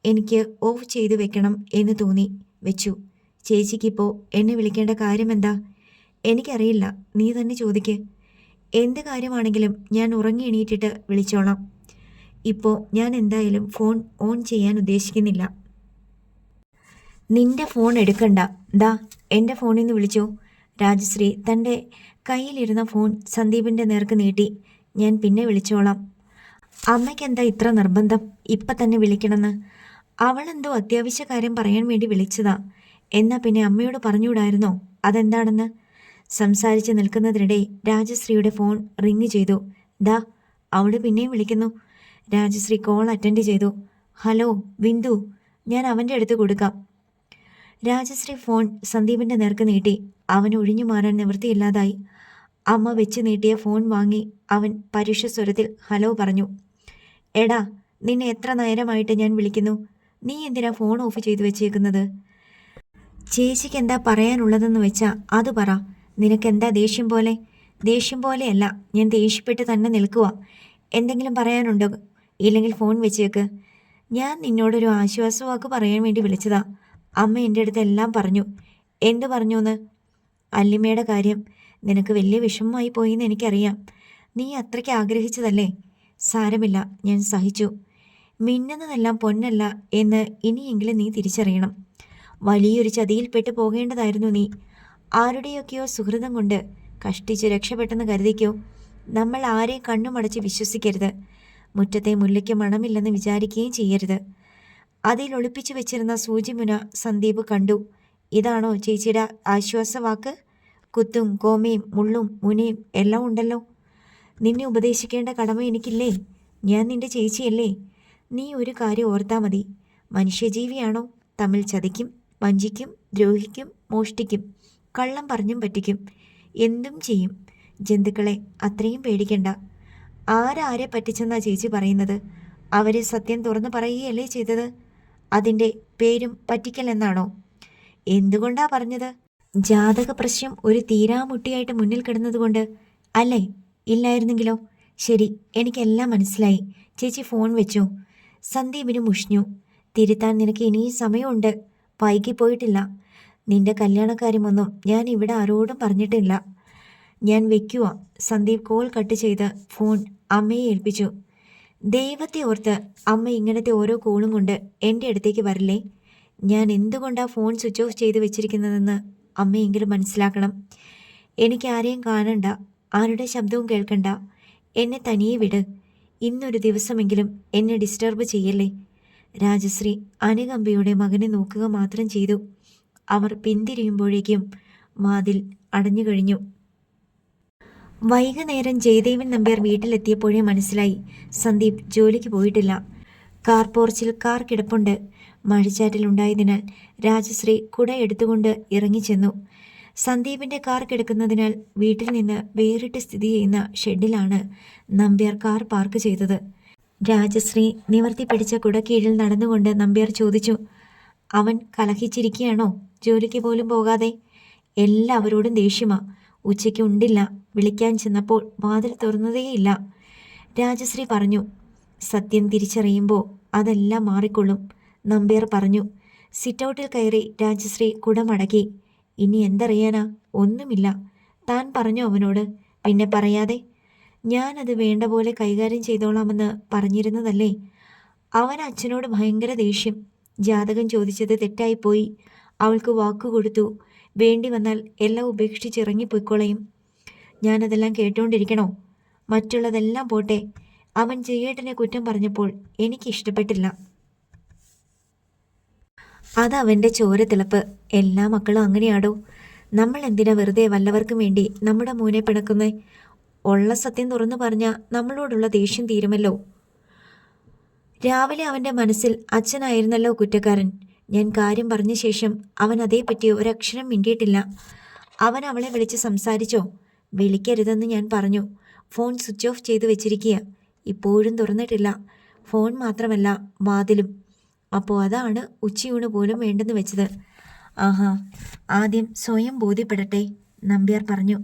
എനിക്ക് ഓഫ് ചെയ്ത് വെക്കണം എന്ന് തോന്നി വെച്ചു. ചേച്ചിക്കിപ്പോൾ എന്നെ വിളിക്കേണ്ട കാര്യമെന്താ? എനിക്കറിയില്ല, നീ തന്നെ ചോദിക്ക്. എന്ത് കാര്യമാണെങ്കിലും ഞാൻ ഉറങ്ങി എണീറ്റിട്ട് വിളിച്ചോളാം. ഇപ്പോൾ ഞാൻ എന്തായാലും ഫോൺ ഓൺ ചെയ്യാൻ ഉദ്ദേശിക്കുന്നില്ല. നിന്റെ ഫോൺ എടുക്കണ്ട, ദാ എൻ്റെ ഫോണിൽ നിന്ന് വിളിച്ചോ. രാജശ്രീ തൻ്റെ കയ്യിലിരുന്ന ഫോൺ സന്ദീപിൻ്റെ നേർക്ക് നീട്ടി. ഞാൻ പിന്നെ വിളിച്ചോളാം. അമ്മയ്ക്കെന്താ ഇത്ര നിർബന്ധം ഇപ്പം തന്നെ വിളിക്കണമെന്ന്? അവളെന്തോ അത്യാവശ്യ കാര്യം പറയാൻ വേണ്ടി വിളിച്ചതാ. എന്നാ പിന്നെ അമ്മയോട് പറഞ്ഞുകൂടായിരുന്നോ അതെന്താണെന്ന്? സംസാരിച്ച് നിൽക്കുന്നതിനിടെ രാജശ്രീയുടെ ഫോൺ റിങ് ചെയ്തു. ദാ അവൾ പിന്നെയും വിളിക്കുന്നു. രാജശ്രീ കോൾ അറ്റൻഡ് ചെയ്തു. ഹലോ ബിന്ദു, ഞാൻ അവൻ്റെ അടുത്ത് കൊടുക്കാം. രാജശ്രീ ഫോൺ സന്ദീപിൻ്റെ നേർക്ക് നീട്ടി. അവൻ ഒഴിഞ്ഞു മാറാൻ നിവൃത്തിയില്ലാതായി. അമ്മ വെച്ച് നീട്ടിയ ഫോൺ വാങ്ങി അവൻ പരുഷ സ്വരത്തിൽ ഹലോ പറഞ്ഞു. എടാ, നിന്നെ എത്ര നേരമായിട്ട് ഞാൻ വിളിക്കുന്നു. നീ എന്തിനാ ഫോൺ ഓഫ് ചെയ്ത് വെച്ചേക്കുന്നത്? ചേച്ചിക്ക് എന്താ പറയാനുള്ളതെന്ന് വെച്ചാ അത് പറ. നിനക്കെന്താ ദേഷ്യം പോലെ? ദേഷ്യം പോലെയല്ല, ഞാൻ ദേഷ്യപ്പെട്ട് തന്നെ നിൽക്കുക. എന്തെങ്കിലും പറയാനുണ്ടോ? ഇല്ലെങ്കിൽ ഫോൺ വെച്ചേക്ക്. ഞാൻ നിന്നോടൊരു ആശ്വാസവാക്ക് പറയാൻ വേണ്ടി വിളിച്ചതാ. അമ്മ എൻ്റെ അടുത്ത് എല്ലാം പറഞ്ഞു. എന്ത് പറഞ്ഞു എന്ന്? അല്ലിമയുടെ കാര്യം. നിനക്ക് വലിയ വിഷമമായി പോയിന്ന് എനിക്കറിയാം. നീ അത്രയ്ക്ക് ആഗ്രഹിച്ചതല്ലേ. സാരമില്ല, ഞാൻ സഹിച്ചു. മിന്നുന്നതെല്ലാം പൊന്നല്ല എന്ന് ഇനിയെങ്കിലും നീ തിരിച്ചറിയണം. വലിയൊരു ചതിയിൽപ്പെട്ട് പോകേണ്ടതായിരുന്നു നീ. ആരുടെയൊക്കെയോ സുഹൃതം കൊണ്ട് കഷ്ടിച്ച് രക്ഷപ്പെട്ടെന്ന് കരുതിക്കോ. നമ്മൾ ആരെയും കണ്ണുമടച്ച് വിശ്വസിക്കരുത്. മുറ്റത്തെ മുല്ലയ്ക്ക് മണമില്ലെന്ന് വിചാരിക്കുകയും ചെയ്യരുത്. അതിൽ ഒളിപ്പിച്ചു വെച്ചിരുന്ന സൂചിമുന സന്ദീപ് കണ്ടു. ഇതാണോ ചേച്ചിയുടെ ആശ്വാസവാക്ക്? കുത്തും കോമയും മുള്ളും മുനയും എല്ലാം ഉണ്ടല്ലോ. നിന്നെ ഉപദേശിക്കേണ്ട കടമ എനിക്കില്ലേ? ഞാൻ നിന്റെ ചേച്ചിയല്ലേ? നീ ഒരു കാര്യം ഓർത്താൽ മതി. മനുഷ്യജീവിയാണോ? തമ്മിൽ ചതിക്കും, വഞ്ചിക്കും, ദ്രോഹിക്കും, മോഷ്ടിക്കും, കള്ളം പറഞ്ഞും പറ്റിക്കും, എന്തും ചെയ്യും. ജന്തുക്കളെ അത്രയും പേടിക്കണ്ട. ആരെ പറ്റിച്ചെന്നാ ചേച്ചി പറയുന്നത്? അവരെ സത്യം തുറന്നു പറയുകയല്ലേ ചെയ്തത്? അതിൻ്റെ പേരും പറ്റിക്കൽ എന്നാണോ? എന്തുകൊണ്ടാ പറഞ്ഞത്? ജാതക പ്രശ്നം ഒരു തീരാമുട്ടിയായിട്ട് മുന്നിൽ കിടന്നതുകൊണ്ട് അല്ലേ? ഇല്ലായിരുന്നെങ്കിലോ? ശരി, എനിക്കെല്ലാം മനസ്സിലായി. ചേച്ചി ഫോൺ വെച്ചോ. സന്ദീപിന് മുഷിഞ്ഞു. തിരുത്താൻ നിനക്ക് ഇനിയും സമയമുണ്ട്. വൈകിപ്പോയിട്ടില്ല. നിന്റെ കല്യാണക്കാര്യമൊന്നും ഞാൻ ഇവിടെ ആരോടും പറഞ്ഞിട്ടില്ല. ഞാൻ വെക്കുക. സന്ദീപ് കോൾ കട്ട് ചെയ്ത് ഫോൺ അമ്മയെ ഏൽപ്പിച്ചു. ദൈവത്തെ ഓർത്ത് അമ്മ ഇങ്ങനത്തെ ഓരോ കോളും കൊണ്ട് എൻ്റെ അടുത്തേക്ക് വരില്ലേ. ഞാൻ എന്തുകൊണ്ടാണ് ഫോൺ സ്വിച്ച് ഓഫ് ചെയ്ത് വെച്ചിരിക്കുന്നതെന്ന് അമ്മയെങ്കിലും മനസ്സിലാക്കണം. എനിക്ക് ആരെയും കാണണ്ട, ആരുടെ ശബ്ദവും കേൾക്കണ്ട. എന്നെ തനിയെ വിട്. ഇന്നൊരു ദിവസമെങ്കിലും എന്നെ ഡിസ്റ്റർബ് ചെയ്യല്ലേ. രാജശ്രീ അനുകമ്പയുടെ മകനെ നോക്കുക മാത്രം ചെയ്തു. അവർ പിന്തിരിയുമ്പോഴേക്കും വാതിൽ അടഞ്ഞു കഴിഞ്ഞു. വൈകുന്നേരം ജയദേവൻ നമ്പ്യാർ വീട്ടിലെത്തിയപ്പോഴേ മനസ്സിലായി സന്ദീപ് ജോലിക്ക് പോയിട്ടില്ല. കാർ പോർച്ചിൽ കാർ കിടപ്പുണ്ട്. മഴച്ചാറ്റിലുണ്ടായതിനാൽ രാജശ്രീ കുട എടുത്തുകൊണ്ട് ഇറങ്ങിച്ചെന്നു. സന്ദീപിൻ്റെ കാർ കിടക്കുന്നതിനാൽ വീട്ടിൽ നിന്ന് വേറിട്ട് സ്ഥിതി ചെയ്യുന്ന ഷെഡിലാണ് നമ്പ്യാർ കാർ പാർക്ക് ചെയ്തത്. രാജശ്രീ നിവർത്തി പിടിച്ച കുടക്കീഴിൽ നടന്നുകൊണ്ട് നമ്പ്യാർ ചോദിച്ചു. അവൻ കലഹിച്ചിരിക്കുകയാണോ ജോലിക്ക് പോലും പോകാതെ? എല്ലാവരോടും ദേഷ്യമാ. ഉച്ചയ്ക്ക് ഉണ്ടില്ല. വിളിക്കാൻ ചെന്നപ്പോൾ വാതിൽ തുറന്നതേയില്ല. രാജശ്രീ പറഞ്ഞു. സത്യം തിരിച്ചറിയുമ്പോൾ അതെല്ലാം മാറിക്കൊള്ളും, നമ്പ്യാർ പറഞ്ഞു. സിറ്റൗട്ടിൽ കയറി രാജശ്രീ കുടമടക്കി. ഇനി എന്തറിയാനാ? ഒന്നുമില്ല. താൻ പറഞ്ഞു അവനോട്. പിന്നെ പറയാതെ? ഞാനത് വേണ്ട പോലെ കൈകാര്യം ചെയ്തോളാമെന്ന് പറഞ്ഞിരുന്നതല്ലേ. അവൻ അച്ഛനോട് ഭയങ്കര ദേഷ്യം. ജാതകം ചോദിച്ചത് തെറ്റായിപ്പോയി. അവൾക്ക് വാക്കുകൊടുത്തു. വേണ്ടി വന്നാൽ എല്ലാം ഉപേക്ഷിച്ചിറങ്ങിപ്പോയിക്കോളയും. ഞാനതെല്ലാം കേട്ടുകൊണ്ടിരിക്കണോ? മറ്റുള്ളതെല്ലാം പോട്ടെ. അവൻ ജയേട്ടനെ കുറ്റം പറഞ്ഞപ്പോൾ എനിക്കിഷ്ടപ്പെട്ടില്ല. അതവൻ്റെ ചോരത്തിളപ്പ്. എല്ലാ മക്കളും അങ്ങനെയാടോ. നമ്മൾ എന്തിനാ വെറുതെ വല്ലവർക്കും വേണ്ടി നമ്മുടെ മോനെ പിണക്കുന്നേ? ഉള്ള സത്യം തുറന്നു പറഞ്ഞാൽ നമ്മളോടുള്ള ദേഷ്യം തീരുമല്ലോ. രാവിലെ അവൻ്റെ മനസ്സിൽ അച്ഛനായിരുന്നല്ലോ കുറ്റക്കാരൻ. ഞാൻ കാര്യം പറഞ്ഞ ശേഷം അവൻ അതേപ്പറ്റി ഒരക്ഷരം മിണ്ടിയിട്ടില്ല. അവൻ അവളെ വിളിച്ച് സംസാരിച്ചോ? വിളിക്കരുതെന്ന് ഞാൻ പറഞ്ഞു. ഫോൺ സ്വിച്ച് ഓഫ് ചെയ്ത് വെച്ചിരിക്കുക. ഇപ്പോഴും തുറന്നിട്ടില്ല. ഫോൺ മാത്രമല്ല, വാതിലും. അപ്പോൾ അതാണ് ഉച്ചയൂണ് പോലും വേണ്ടെന്ന് വെച്ചത്. ആഹാ, ആദ്യം സ്വയം ബോധ്യപ്പെടട്ടെ, നമ്പ്യാർ പറഞ്ഞു.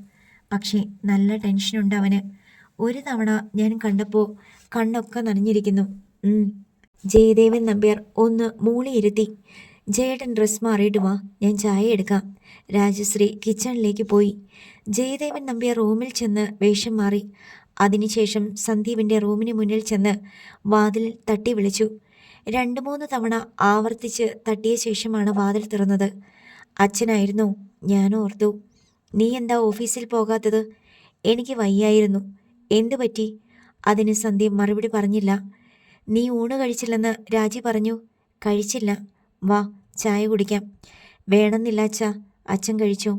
പക്ഷേ നല്ല ടെൻഷനുണ്ട് അവന്. ഒരു തവണ ഞാൻ കണ്ടപ്പോൾ കണ്ണൊക്കെ നനഞ്ഞിരിക്കുന്നു. ജയദേവൻ നമ്പ്യാർ ഒന്ന് മൂളിയിരുത്തി. ജയേട്ടൻ ഡ്രസ് മാറിയിട്ട് വാ, ഞാൻ ചായ എടുക്കാം. രാജശ്രീ കിച്ചണിലേക്ക് പോയി. ജയദേവൻ നമ്പ്യാർ റൂമിൽ ചെന്ന് വേഷം മാറി. അതിനുശേഷം സന്ദീപിൻ്റെ റൂമിന് മുന്നിൽ ചെന്ന് വാതിൽ തട്ടി വിളിച്ചു. 2-3 തവണ ആവർത്തിച്ച് തട്ടിയ ശേഷമാണ് വാതിൽ തുറന്നത്. അച്ഛനായിരുന്നു. ഞാൻ ഓർത്തു, നീ എന്താ ഓഫീസിൽ പോകാത്തത്? എനിക്ക് വയ്യായിരുന്നു. എന്തു പറ്റി? അതിന് സന്ദീപ് മറുപടി പറഞ്ഞില്ല. നീ ഊണ് കഴിച്ചില്ലെന്ന് രാജി പറഞ്ഞു. കഴിച്ചില്ല. വാ, ചായ കുടിക്കാം. വേണമെന്നില്ല അച്ഛാ, അച്ഛൻ കഴിച്ചോ?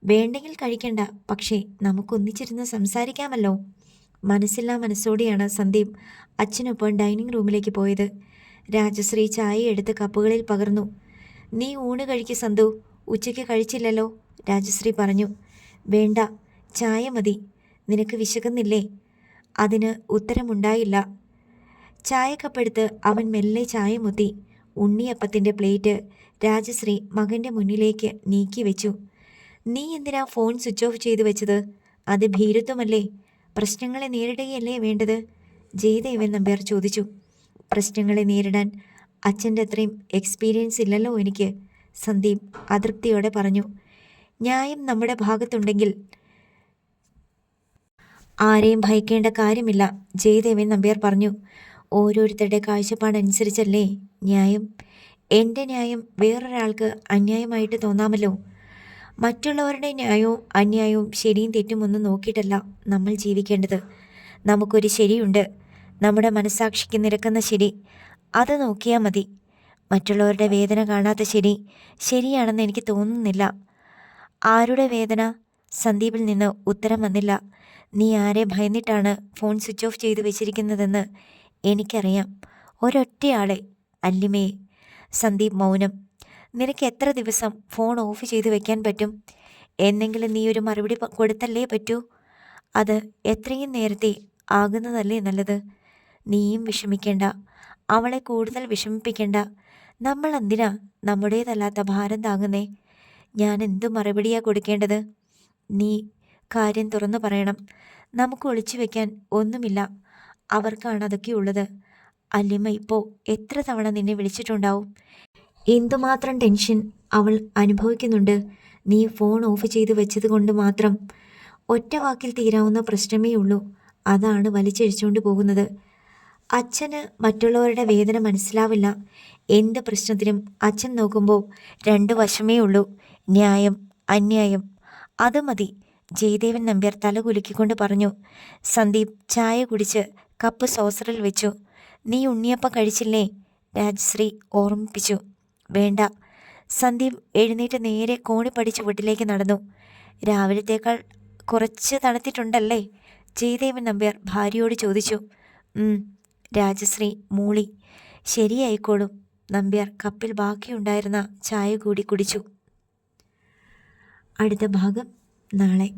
വേണ്ടെങ്കിൽ കഴിക്കണ്ട, പക്ഷേ നമുക്കൊന്നിച്ചിരുന്ന് സംസാരിക്കാമല്ലോ. മനസ്സില്ലാ മനസ്സോടെയാണ് സന്ദീപ് അച്ഛനൊപ്പം ഡൈനിങ് റൂമിലേക്ക് പോയത്. രാജശ്രീ ചായ എടുത്ത് കപ്പുകളിൽ പകർന്നു. നീ ഊണ് കഴിക്ക് സന്തു, ഉച്ചയ്ക്ക് കഴിച്ചില്ലല്ലോ, രാജശ്രീ പറഞ്ഞു. വേണ്ട, ചായ മതി. നിനക്ക് വിശക്കുന്നില്ലേ? അതിന് ഉത്തരമുണ്ടായില്ല. ചായക്കപ്പെടുത്ത് അവൻ മെല്ലെ ചായ മുത്തി. ഉണ്ണിയപ്പത്തിൻ്റെ പ്ലേറ്റ് രാജശ്രീ മകൻ്റെ മുന്നിലേക്ക് നീക്കി വെച്ചു. നീ എന്തിനാ ഫോൺ സ്വിച്ച് ഓഫ് ചെയ്തു വെച്ചത്? അത് ഭീരുത്വമല്ലേ? പ്രശ്നങ്ങളെ നേരിടുകയല്ലേ വേണ്ടത്? ജയദേവൻ നമ്പ്യാർ ചോദിച്ചു. പ്രശ്നങ്ങളെ നേരിടാൻ അച്ഛൻ്റെ അത്രയും എക്സ്പീരിയൻസ് ഇല്ലല്ലോ എനിക്ക്, സന്ദീപ് അതൃപ്തിയോടെ പറഞ്ഞു. ന്യായം നമ്മുടെ ഭാഗത്തുണ്ടെങ്കിൽ ആരെയും ഭയക്കേണ്ട കാര്യമില്ല, ജയദേവൻ നമ്പ്യാർ പറഞ്ഞു. ഓരോരുത്തരുടെ കാഴ്ചപ്പാടനുസരിച്ചല്ലേ ന്യായം. എൻ്റെ ന്യായം വേറൊരാൾക്ക് അന്യായമായിട്ട് തോന്നാമല്ലോ. മറ്റുള്ളവരുടെ ന്യായവും അന്യായവും ശരിയും തെറ്റുമൊന്നും നോക്കിയിട്ടല്ല നമ്മൾ ജീവിക്കേണ്ടത്. നമുക്കൊരു ശരിയുണ്ട്, നമ്മുടെ മനസാക്ഷിക്ക് നിരക്കുന്ന ശരി. അത് നോക്കിയാൽ മതി. മറ്റുള്ളവരുടെ വേദന കാണാത്ത ശരി ശരിയാണെന്ന് എനിക്ക് തോന്നുന്നില്ല. ആരുടെ വേദന? സന്ദീപിൽ നിന്ന് ഉത്തരം വന്നില്ല. നീ ആരെ ഭയന്നിട്ടാണ് ഫോൺ സ്വിച്ച് ഓഫ് ചെയ്ത് വെച്ചിരിക്കുന്നതെന്ന് എനിക്കറിയാം. ഒരൊറ്റയാളെ, അല്ലിമയെ. സന്ദീപ് മൗനം. നിനക്ക് എത്ര ദിവസം ഫോൺ ഓഫ് ചെയ്ത് വെക്കാൻ പറ്റും? എന്നെങ്കിലും നീ ഒരു മറുപടി കൊടുത്തല്ലേ പറ്റൂ. അത് എത്രയും നേരത്തെ ആകുന്നതല്ലേ നല്ലത്. നീയും വിഷമിക്കേണ്ട, അവളെ കൂടുതൽ വിഷമിപ്പിക്കേണ്ട. നമ്മൾ എന്തിനാ നമ്മുടേതല്ലാത്ത ഭാരം താങ്ങുന്നേ? ഞാൻ എന്തു മറുപടിയാ കൊടുക്കേണ്ടത്? നീ കാര്യം തുറന്നു പറയണം. നമുക്ക് ഒളിച്ചു വെക്കാൻ ഒന്നുമില്ല. അവർക്കാണ് അതൊക്കെ ഉള്ളത്. അല്ലിമ്മ ഇപ്പോൾ എത്ര തവണ നിന്നെ വിളിച്ചിട്ടുണ്ടാവും. എന്തുമാത്രം ടെൻഷൻ അവൾ അനുഭവിക്കുന്നുണ്ട്. നീ ഫോൺ ഓഫ് ചെയ്ത് വെച്ചത് കൊണ്ട് മാത്രം. ഒറ്റ വാക്കിൽ തീരാവുന്ന പ്രശ്നമേ ഉള്ളൂ. അതാണ് വലിച്ചഴിച്ചുകൊണ്ട് പോകുന്നത്. അച്ഛന് മറ്റുള്ളവരുടെ വേദന മനസ്സിലാവില്ല. എന്ത് പ്രശ്നത്തിനും അച്ഛൻ നോക്കുമ്പോൾ 2 വശമേ ഉള്ളൂ, ന്യായം, അന്യായം. അത് മതി, ജയദേവൻ നമ്പ്യാർ തല കുലുക്കിക്കൊണ്ട് പറഞ്ഞു. സന്ദീപ് ചായ കുടിച്ച് കപ്പ് സോസറിൽ വെച്ചു. നീ ഉണ്ണിയപ്പം കഴിച്ചില്ലേ? രാജശ്രീ ഓർമ്മിപ്പിച്ചു. വേണ്ട. സന്ദീപ് എഴുന്നേറ്റ് നേരെ കോണിപ്പടി ചുവട്ടിലേക്ക് നടന്നു. രാവിലത്തേക്കാൾ കുറച്ച് തണുത്തിട്ടുണ്ടല്ലേ? ജയദേവൻ നമ്പ്യാർ ഭാര്യയോട് ചോദിച്ചു. രാജശ്രീ മൂളി. ശരിയായിക്കോളും. നമ്പ്യാർ കപ്പിൽ ബാക്കിയുണ്ടായിരുന്ന ചായ കൂടി കുടിച്ചു. അടുത്ത ഭാഗം നാളെ.